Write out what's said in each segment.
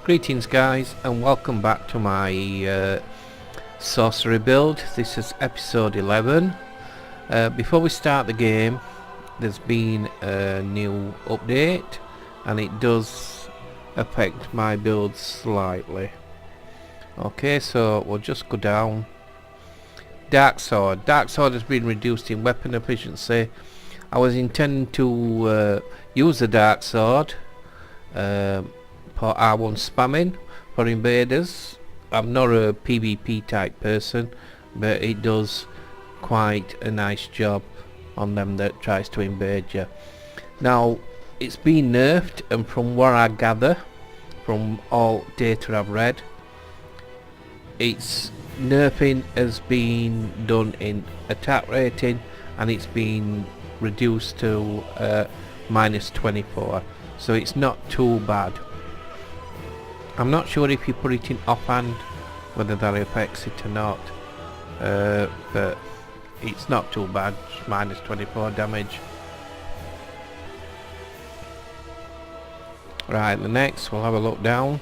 Greetings guys, and welcome back to my sorcery build. This is episode 11. Before we start the game, there's been a new update and it does affect my build slightly. Okay, so we'll just go down. Dark Sword has been reduced in weapon efficiency. I was intending to use the Dark Sword for R1 spamming for invaders. I'm not a PvP type person, but it does quite a nice job on them that tries to invade you. Now it's been nerfed, and from what I gather from all data I've read, its nerfing has been done in attack rating and it's been reduced to -24, so it's not too bad. I'm not sure if you put it in offhand whether that affects it or not, but it's not too bad, just -24 damage. Right, the next we'll have a look down.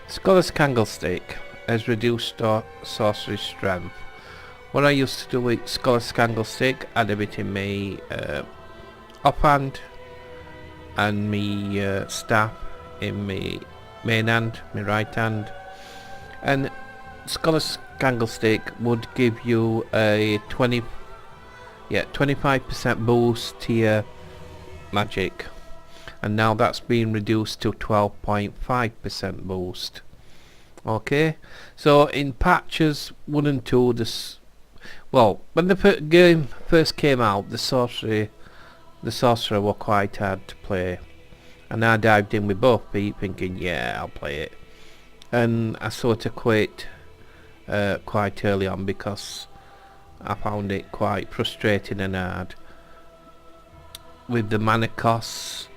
Scholar's Candlestick has reduced sorcery strength. What I used to do with Scholar's Candlestick, I'd have it in me offhand and me staff in me main hand, my right hand, and Scholar's Candlestick would give you a 25% boost to your magic, and now that's been reduced to 12.5% boost. Okay, so in patches 1 and 2, when the game first came out, the Sorcerer were quite hard to play, and I dived in with both feet thinking, yeah, I'll play it, and I sort of quit quite early on because I found it quite frustrating and hard with the mana costs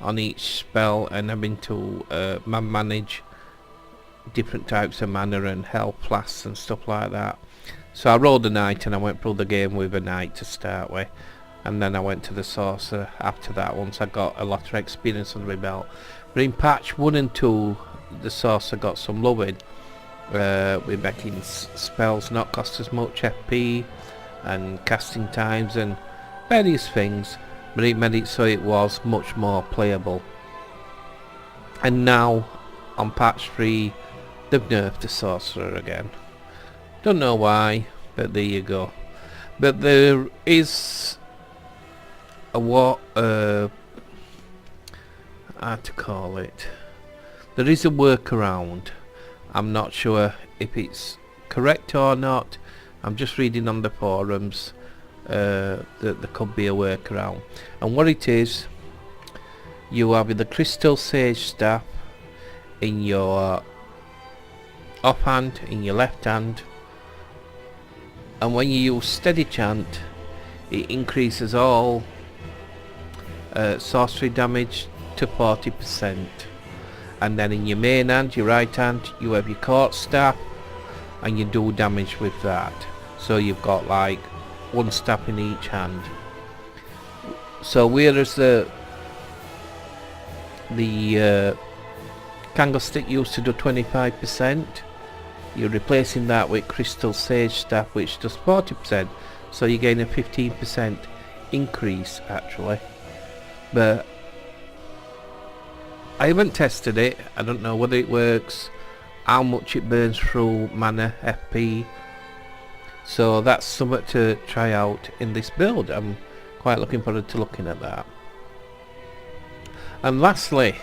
on each spell and having to manage different types of mana and health flasks and stuff like that. So I rolled a knight and I went through the game with a knight to start with, and then I went to the sorcerer after that once I got a lot of experience under my belt. But in patch 1 and 2 the sorcerer got some loving, with making spells not cost as much FP and casting times and various things, but it made it so it was much more playable. And now on patch 3 they've nerfed the sorcerer again. Don't know why, but there you go. But there is a how to call it, there is a workaround. I'm not sure if it's correct or not. I'm just reading on the forums that there could be a workaround, and what it is, you have the crystal sage staff in your offhand, in your left hand, and when you use steady chant it increases all sorcery damage to 40%, and then in your main hand, your right hand, you have your court staff and you do damage with that, so you've got like one staff in each hand. So whereas the candlestick used to do 25%, you're replacing that with crystal sage staff which does 40%, so you gain a 15% increase actually. But I haven't tested it, I don't know whether it works, how much it burns through mana FP, so that's something to try out in this build. I'm quite looking forward to looking at that. And lastly,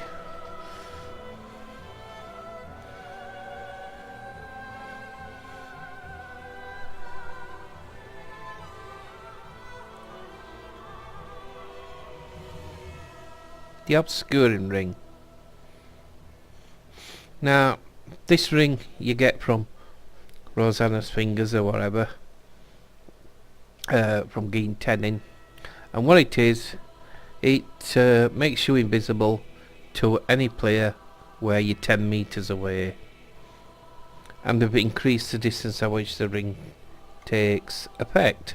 the obscuring ring. Now this ring you get from Rosanna's fingers or whatever, from getting 10 in, and what it is, it makes you invisible to any player where you're 10 meters away, and they've increased the distance at which the ring takes effect.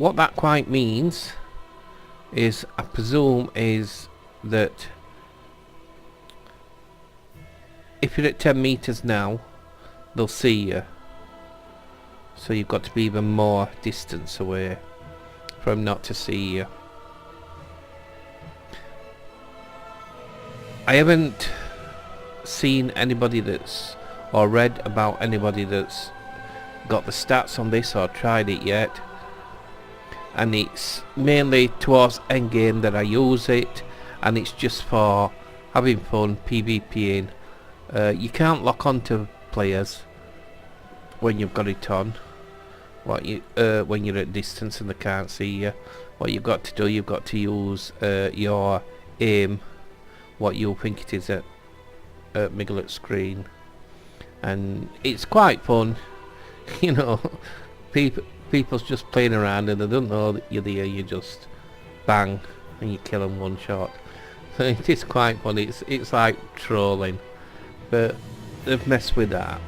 what that quite means is, I presume, is that if you're at 10 meters now, they'll see you. So you've got to be even more distance away for them not to see you. I haven't seen anybody that's, or read about anybody that's got the stats on this or tried it yet, and it's mainly towards endgame that I use it, and it's just for having fun, PvPing. You can't lock onto players when you've got it on. When you're at distance and they can't see you. What you've got to do, you've got to use your aim, what you think it is at Mechlsd screen, and it's quite fun. You know, people's just playing around and they don't know that you're there. You just bang and you kill them one shot. So it is quite fun. It's like trolling, but they've messed with that.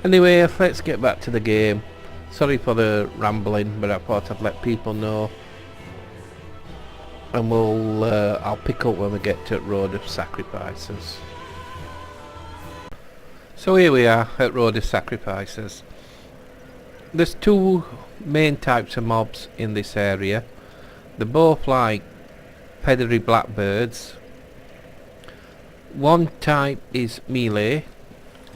Anyway, let's get back to the game. Sorry for the rambling, but I thought I'd let people know. And I'll pick up when we get to Road of Sacrifices. So here we are at Road of Sacrifices. There's two main types of mobs in this area. They're both like feathery blackbirds. One type is melee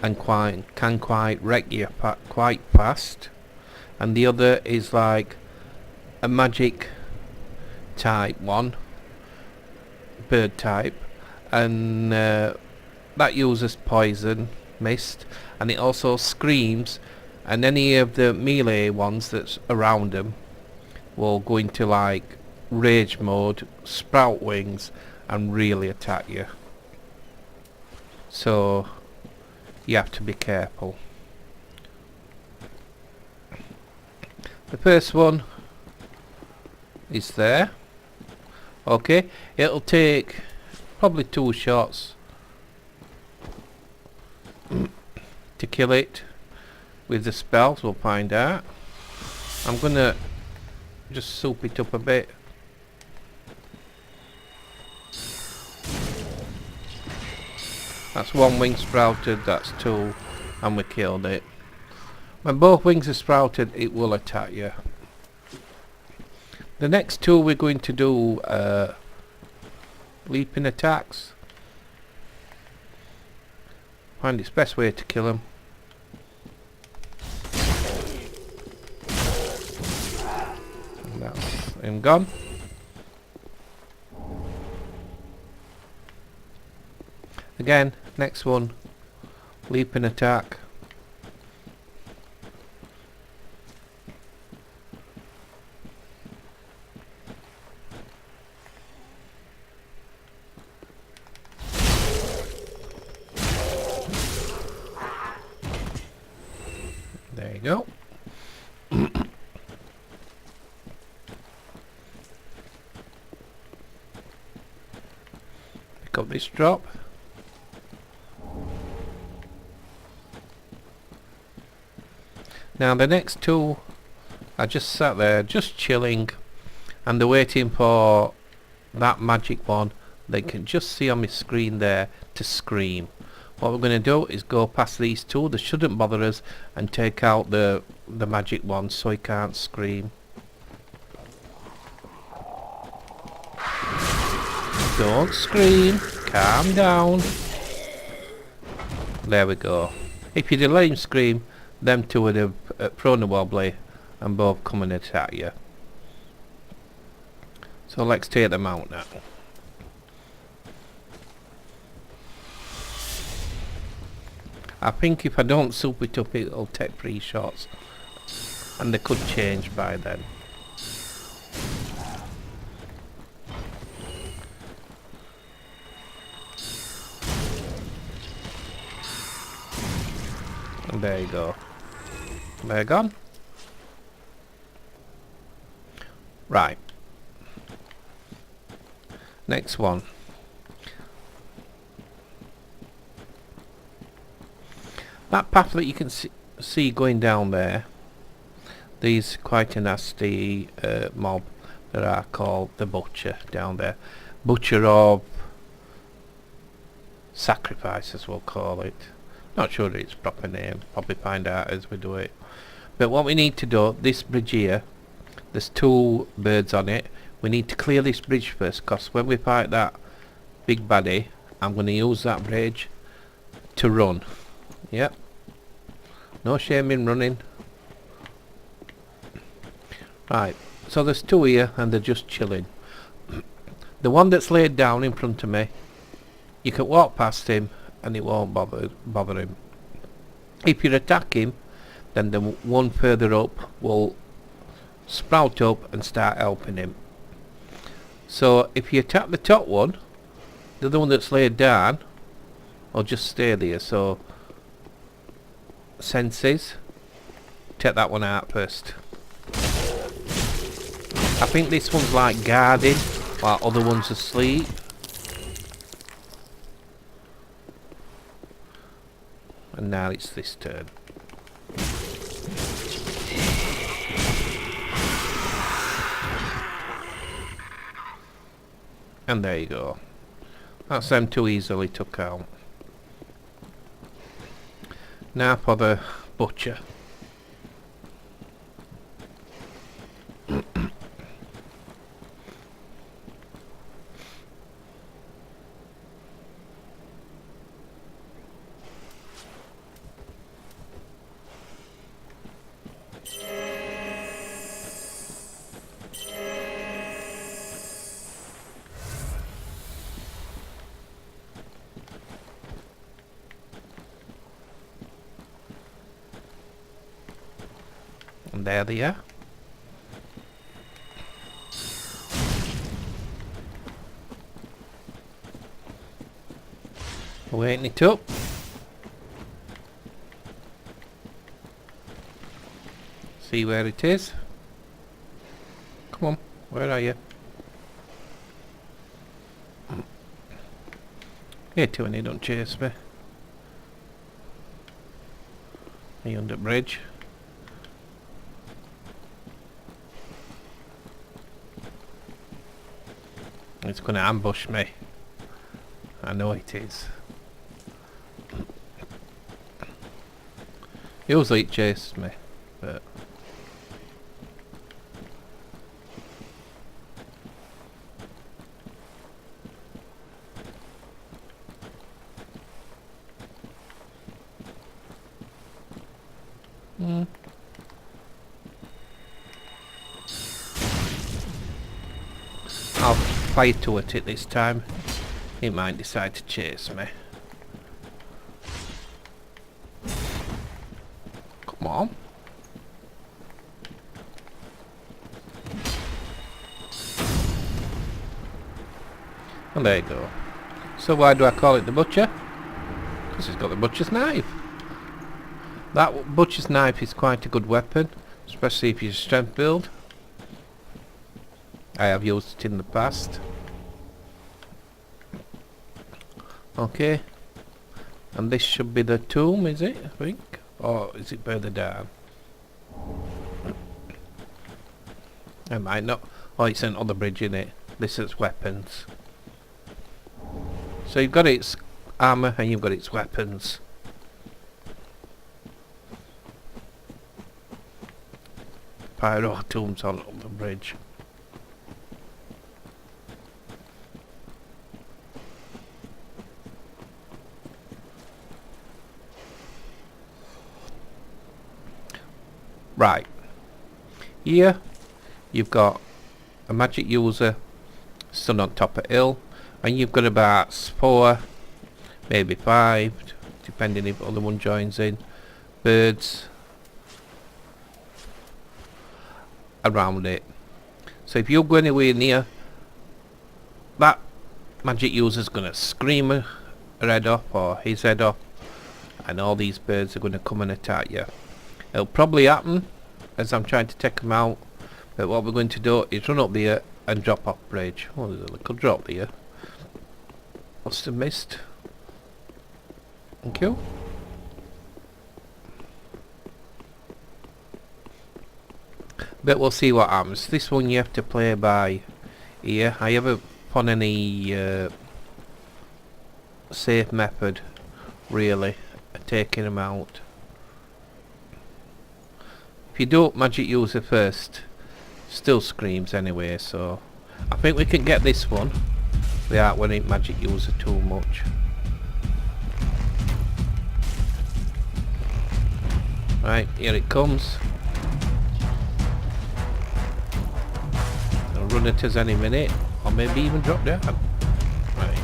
and can quite wreck you quite fast, and the other is like a magic type one, bird type, and that uses poison mist, and it also screams, and any of the melee ones that's around them will go into like rage mode, sprout wings, and really attack you. So you have to be careful. The first one is there. Okay, it'll take probably 2 shots to kill it with the spells. We'll find out. I'm gonna just soup it up a bit. That's 1 wing sprouted, that's 2, and we killed it. When both wings are sprouted, it will attack you. The next 2 we're going to do leaping attacks. Find its best way to kill them. And that's him gone. Again, next one, leaping attack. There you go. Pick up this drop. Now the next 2 are just sat there, just chilling, and they're waiting for that magic one they can just see on my screen there to scream. What we're going to do is go past these 2, they shouldn't bother us, and take out the magic one so he can't scream. Don't scream, calm down. There we go. If you'd let him scream, them 2 would have thrown a wobbly and both come and attack you. So let's take them out now. I think if I don't soup it up, it'll take 3 shots, and they could change by then. And there you go. They're gone. Right. Next one. That path that you can see going down there, These quite a nasty mob that are called the Butcher down there. Butcher of Sacrifices, we'll call it. Not sure its proper name. Probably find out as we do it. But what we need to do, this bridge here, there's 2 birds on it. We need to clear this bridge first, because when we fight that big baddie, I'm going to use that bridge to run. Yep. No shame in running. Right, so there's 2 here and they're just chilling. The one that's laid down in front of me, you can walk past him and it won't bother him. If you attack him, then the one further up will sprout up and start helping him. So if you attack the top one, the other one that's laid down will just stay there. So senses, take that one out first. I think this one's like guarding while other one's asleep. And now it's this turn. And there you go. That's them 2 easily took out. Now for the Butcher. And there they are. Waiting it up. See where it is. Come on, where are you? Here too, and you don't chase me. Are you under bridge? It's going to ambush me. I know it is. Usually it chases me, but I'll fire toward it this time. It might decide to chase me. Come on. And there you go. So why do I call it the Butcher? Because it's got the Butcher's knife. That Butcher's knife is quite a good weapon, especially if you're strength build. I have used it in the past. Okay. And this should be the Tome, is it? I think. Or is it further down? I might not. Oh, it's another bridge in it. This is weapons. So you've got its armour and you've got its weapons. Pyro Tombs on the bridge. Right. Here you've got a magic user stood on top of hill, and you've got about 4, maybe 5, depending if the other one joins in, birds around it. So if you go anywhere near, that magic user's gonna scream her head off or his head off, and all these birds are gonna come and attack you. It'll probably happen as I'm trying to take them out, but what we're going to do is run up there and drop off bridge. Oh, there's a little drop there. Must have missed. Thank you. But we'll see what happens. This one you have to play by ear. I haven't found any safe method really of taking them out. If you don't magic user first, still screams anyway, so I think we can get this one without winning magic user too much. Right, here it comes. It'll run at us any minute, or maybe even drop down. Right.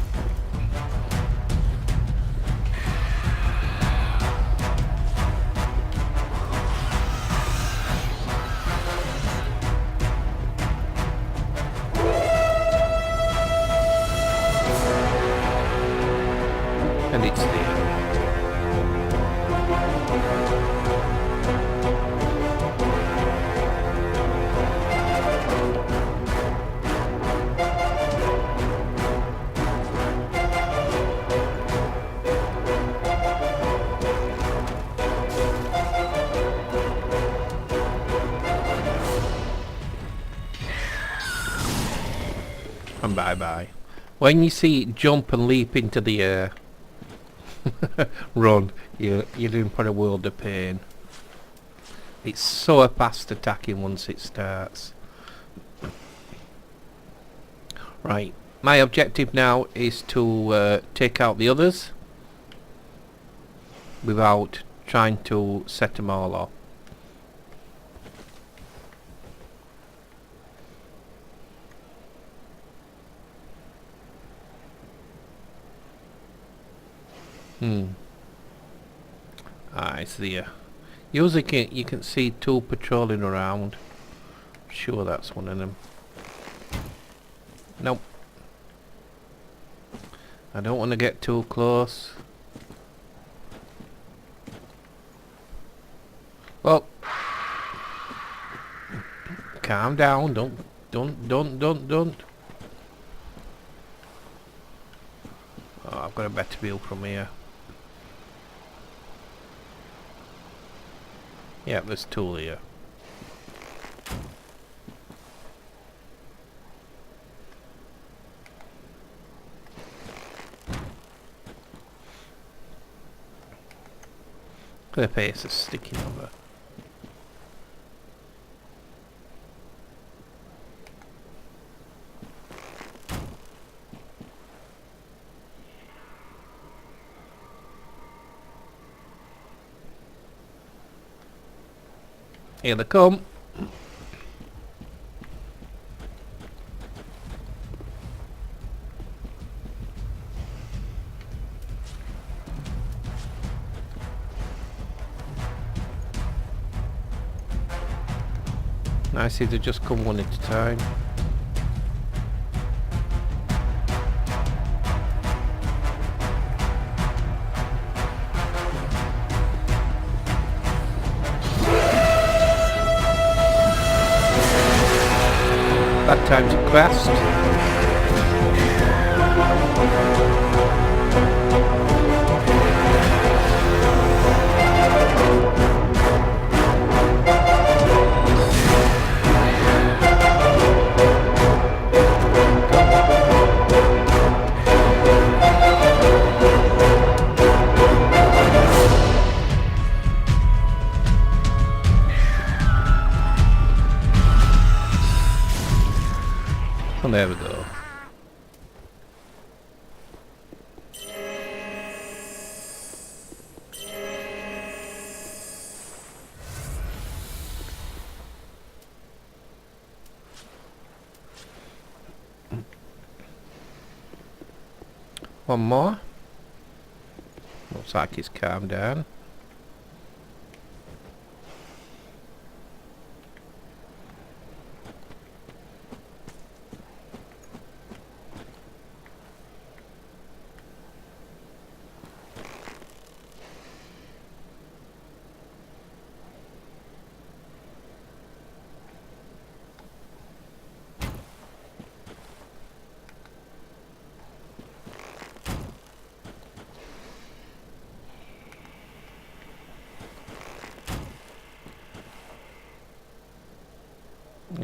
And it's there. And bye bye. When you see it jump and leap into the air, run. You're in for a world of pain. It's so fast attacking once it starts. Right. My objective now is to take out the others without trying to set them all off. It's there. Usually you can see two patrolling around. I'm sure that's one of them. Nope. I don't want to get too close. Well, calm down. Don't. Oh, I've got a better view from here. Yeah, there's two here. Their face is sticking over. Here they come. I see they just come one at a time. Bad time to quest. And there we go. One more. Looks like it's calmed down.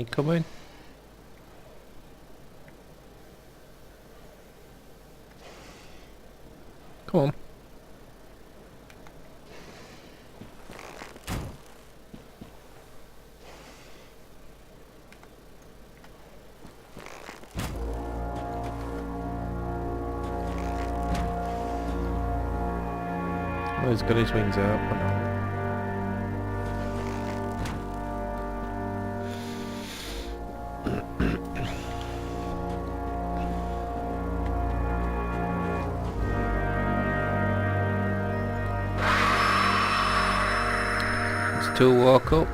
Incoming. Come on. Oh, he's got his wings out. Oh, no. There's two walk up.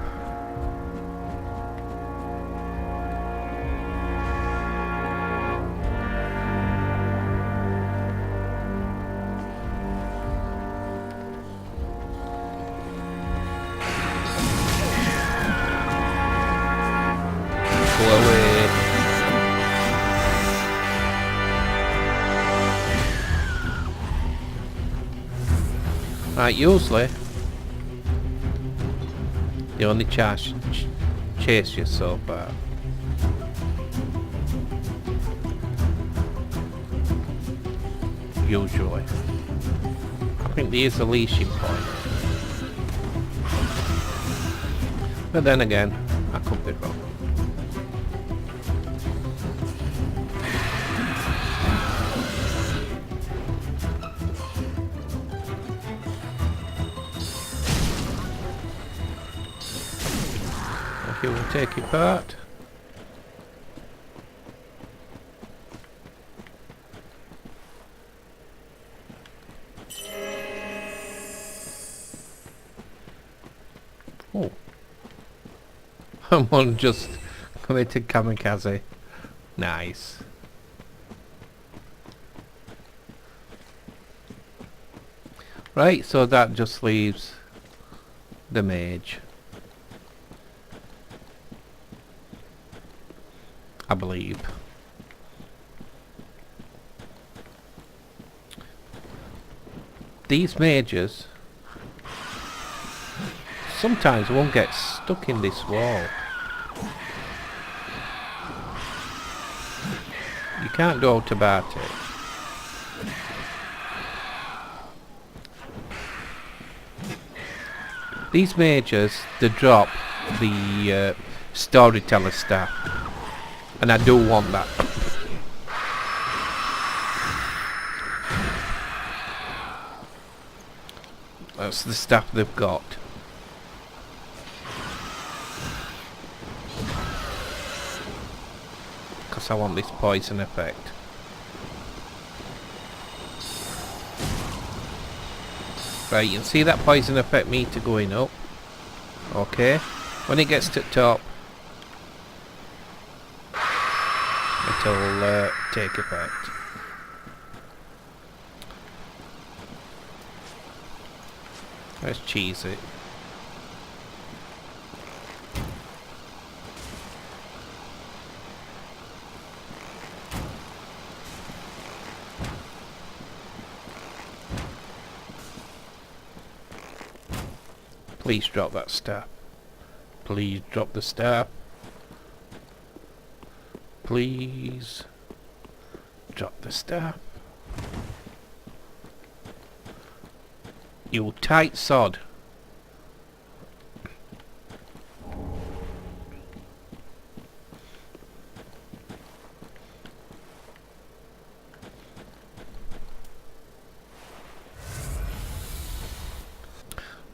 Go away. Right, usually they only chase you so far. Usually. I think there is a leashing point. But then again, I could be wrong. Okay, we'll take it apart. Oh. Someone just committed kamikaze. Nice. Right, so that just leaves the mage. I believe. These mages sometimes won't get stuck in this wall. You can't do out about it. These mages, they drop the Storyteller staff, and I do want that. That's the staff they've got. Because I want this poison effect. Right, you can see that poison effect meter going up. Okay. When it gets to the top, it'll take effect. Let's cheese it. Please drop that staff. Please drop the staff. Please drop the staff. You tight sod.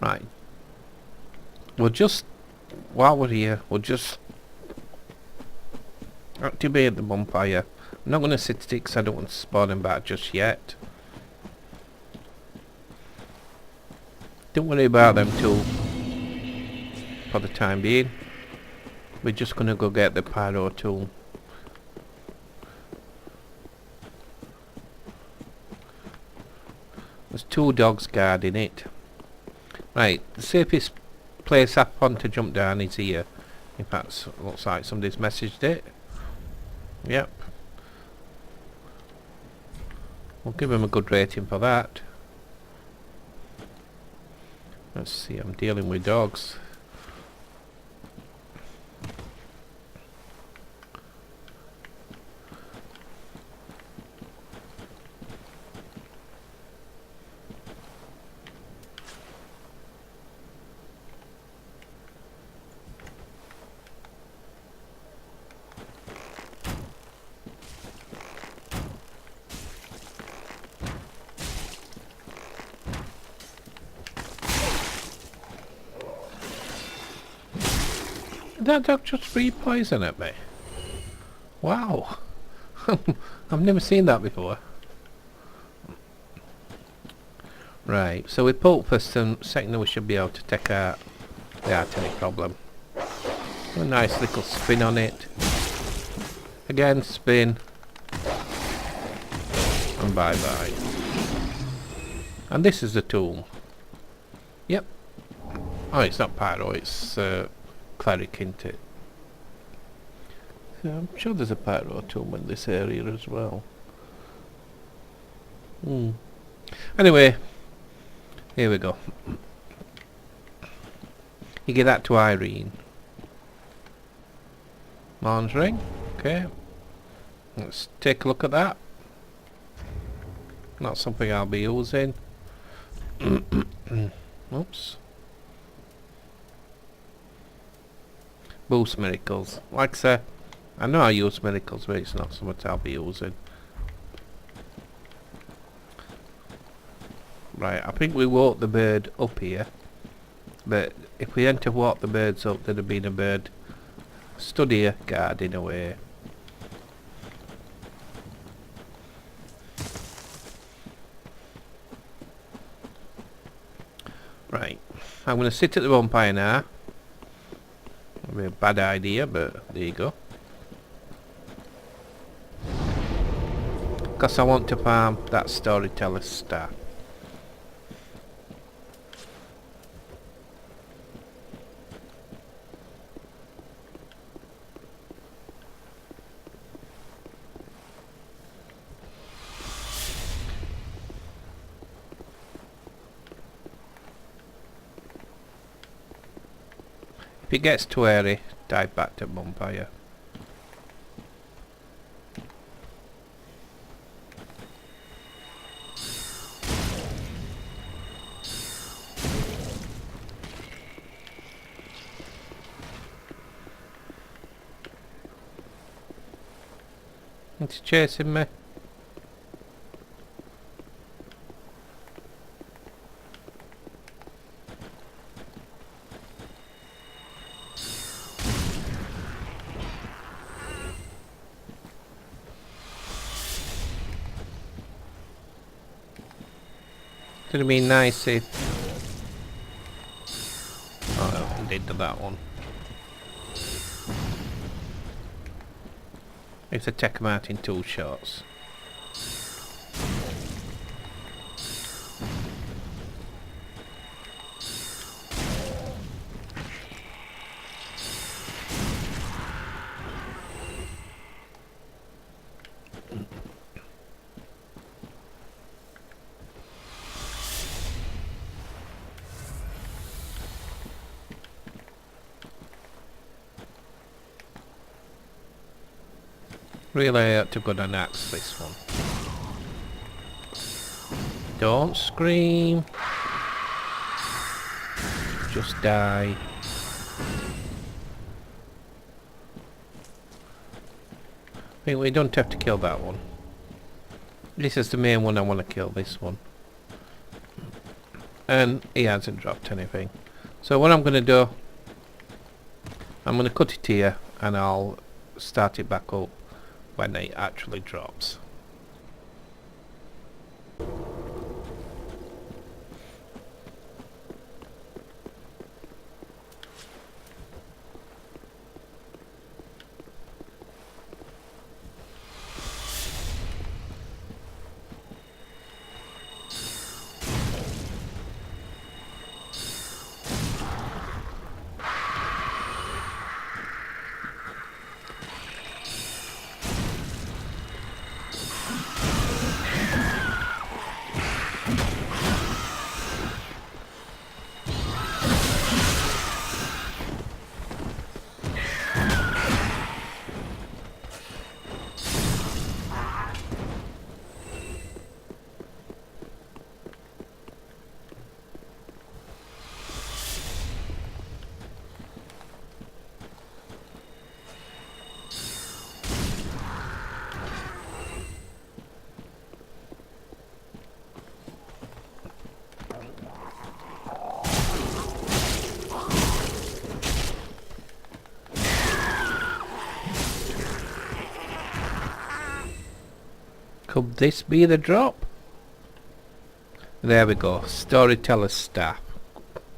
Right. We'll just, while we're here, we'll just activate the bonfire. I'm not going to sit it because I don't want to spawn them back just yet. Don't worry about them too for the time being. We're just going to go get the pyro tool. There's two dogs guarding it. Right, the safest place I want to jump down is here. In fact, looks like somebody's messaged it. Yep. We'll give him a good rating for that. Let's see, I'm dealing with dogs. that dog just free poison at me? Wow. I've never seen that before. Right, so with Poke first and second we should be able to take out the artillery problem. A nice little spin on it. Again, spin. And bye bye. And this is the tool. Yep. Oh, it's not Pyro, it's Cleric, isn't it? Yeah, I'm sure there's a Pyro tomb in this area as well. Anyway, here we go. You give that to Irene. Morne's ring. Okay. Let's take a look at that. Not something I'll be using. Oops. Boost miracles. Like I say, I know I use miracles, but it's not something I'll be using. Right, I think we walked the bird up here. But if we hadn't have walked the birds up, there'd have been a bird stood here guarding away. Right, I'm going to sit at the bonfire now. That'd be a bad idea, but there you go. Because I want to farm that Storyteller star. If it gets too airy, dive back to bonfire. It's chasing me. Could have been nice if... oh, I did that one. If they take them out in 2 shots. Really, I ought to go and axe this one. Don't scream. Just die. I think we don't have to kill that one. This is the main one I want to kill, this one. And he hasn't dropped anything. So what I'm going to do, I'm going to cut it here and I'll start it back up when it actually drops. Could this be the drop? There we go. Storyteller staff.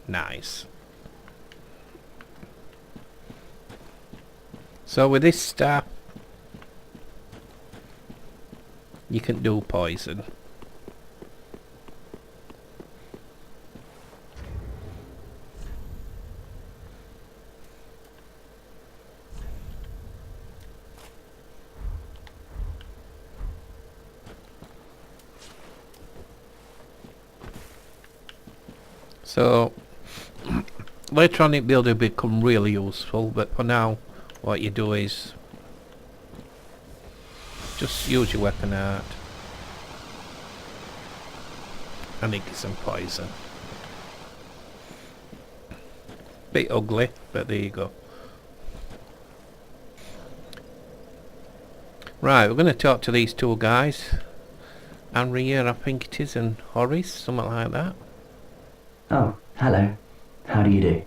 Nice. So with this staff, you can do poison. So later on it'll become really useful, but for now what you do is just use your weapon art and it gives some poison. Bit ugly, but there you go. Right, we're going to talk to these two guys. Anri, I think it is, and Horace, something like that. Oh, hello. How do you do?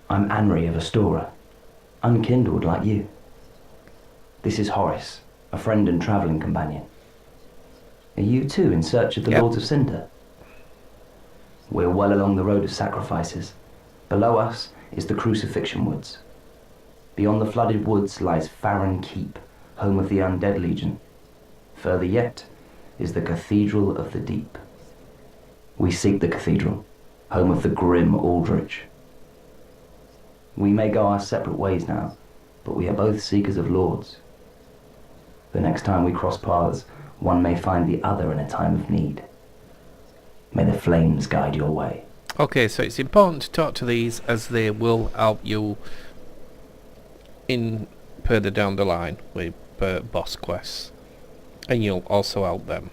I'm Anri of Astoria, unkindled like you. This is Horace, a friend and travelling companion. Are you too in search of the Lords of Cinder? We're well along the road of sacrifices. Below us is the Crucifixion Woods. Beyond the flooded woods lies Farron Keep, home of the Undead Legion. Further yet is the Cathedral of the Deep. We seek the cathedral, home of the grim Aldrich. We may go our separate ways now, but we are both seekers of lords. The next time we cross paths, one may find the other in a time of need. May the flames guide your way. Okay, so it's important to talk to these as they will help you in further down the line with boss quests, and you'll also help them.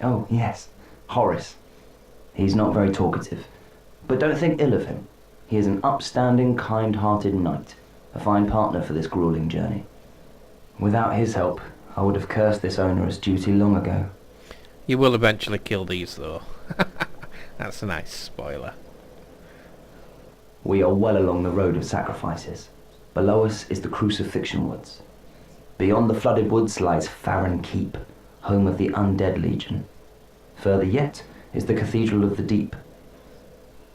Oh, yes, Horace. He's not very talkative, but don't think ill of him. He is an upstanding, kind-hearted knight, a fine partner for this grueling journey. Without his help, I would have cursed this onerous duty long ago. You will eventually kill these, though. That's a nice spoiler. We are well along the road of sacrifices. Below us is the Crucifixion Woods. Beyond the flooded woods lies Farron Keep, home of the Undead Legion. Further yet is the Cathedral of the Deep.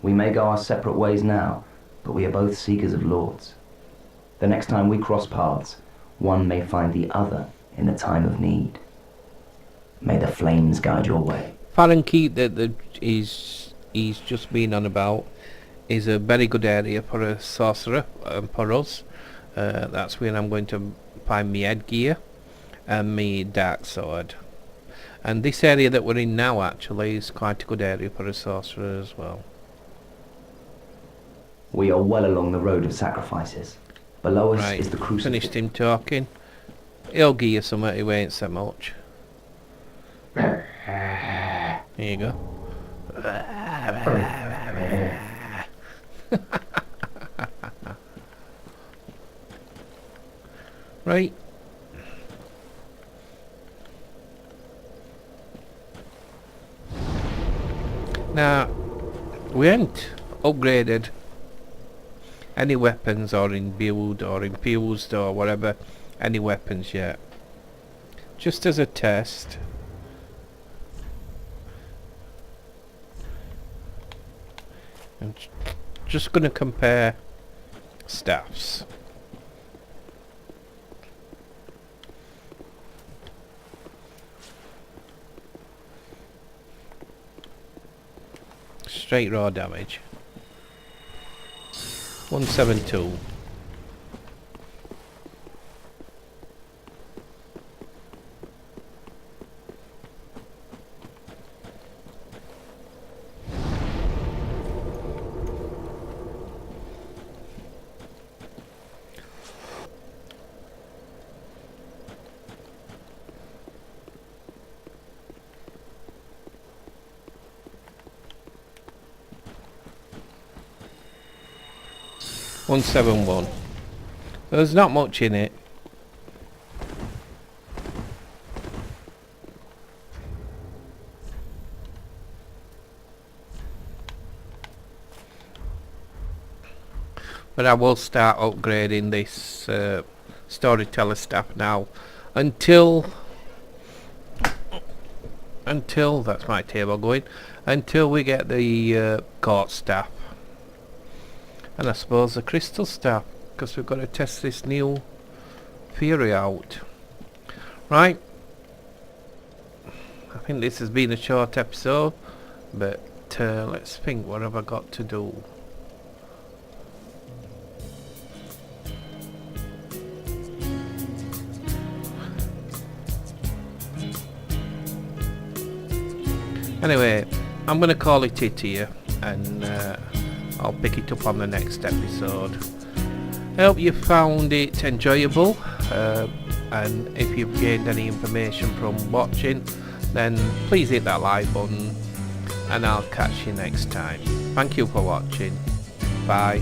We may go our separate ways now, but we are both seekers of lords. The next time we cross paths, one may find the other in a time of need. May the flames guide your way. Farron Keep that he's just been on about is a very good area for a sorcerer, for us. That's where I'm going to find my headgear and my dark sword. And this area that we're in now actually is quite a good area for a sorcerer as well. We are well along the road of sacrifices. Below us is the Crucifixion. Finished him talking. He'll give you something, he won't say much. Here you go. Right. Now, we ain't upgraded any weapons or imbued or infused or whatever, any weapons yet. Just as a test. I'm just going to compare staffs. Straight raw damage. 172. .171. There's not much in it. But I will start upgrading this Storyteller staff now until that's my table going, until we get the court staff, and I suppose the crystal staff, because we've got to test this new theory out. Right, I think this has been a short episode, but let's think, what have I got to do? Anyway, I'm going to call it here, and I'll pick it up on the next episode. I hope you found it enjoyable, and if you've gained any information from watching, then please hit that like button, and I'll catch you next time. Thank you for watching. Bye.